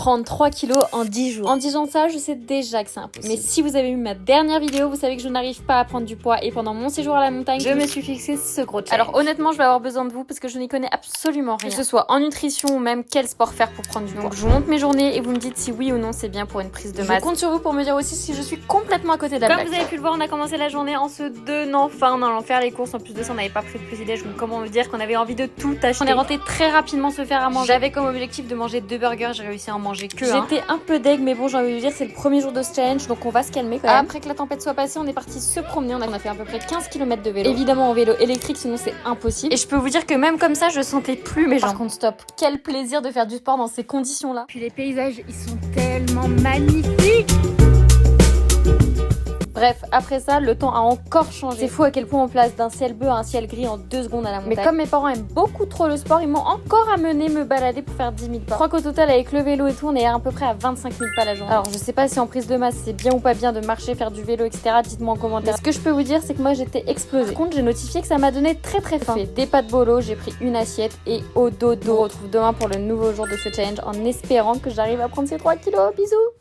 prendre 3 kilos en 10 jours. En disant ça, je sais déjà que c'est impossible. Mais si vous avez vu ma dernière vidéo, vous savez que je n'arrive pas à prendre du poids et pendant mon séjour à la montagne, je me suis fixé ce gros challenge. Alors honnêtement, je vais avoir besoin de vous parce que je n'y connais absolument rien. Que ce soit en nutrition ou même quel sport faire pour prendre du poids. Donc je vous montre mes journées et vous me dites si oui ou non c'est bien pour une prise de masse. Je compte sur vous pour me dire aussi si je suis complètement à côté de la plaque. Comme vous avez pu le voir, on a commencé la journée en se donnant faim, en allant faire les courses. En plus de ça, on n'avait pas pris de petit-déj, donc comment vous dire qu'on avait envie de tout acheter. On est rentré très rapidement se faire à manger. J'avais comme objectif de manger 2 burgers, j'ai réussi à en manger que un. J'étais un peu deg, mais bon, j'ai envie de vous dire, c'est le premier jour de ce challenge, donc on va se calmer quand même. Après que la tempête soit passée, on est parti se promener. On a fait à peu près 15 km de vélo. Évidemment en vélo électrique, sinon c'est impossible. Et je peux vous dire que même comme ça, je sentais plus mes jambes. Par contre, stop. Quel plaisir de faire du sport dans ces conditions-là. Puis les paysages, ils sont tellement magnifiques. Bref, après ça, le temps a encore changé. C'est fou à quel point on place d'un ciel bleu à un ciel gris en 2 secondes à la montagne. Mais comme mes parents aiment beaucoup trop le sport, ils m'ont encore amené me balader pour faire 10 000 pas. Je crois qu'au total, avec le vélo et tout, on est à peu près à 25 000 pas la journée. Alors, je sais pas si en prise de masse, c'est bien ou pas bien de marcher, faire du vélo, etc. Dites-moi en commentaire. Ce que je peux vous dire, c'est que moi, j'étais explosée. Par contre, j'ai notifié que ça m'a donné très faim. J'ai fait des pâtes bolo, j'ai pris une assiette et au dodo. On se retrouve demain pour le nouveau jour de ce challenge en espérant que j'arrive à prendre ces 3 kilos. Bisous!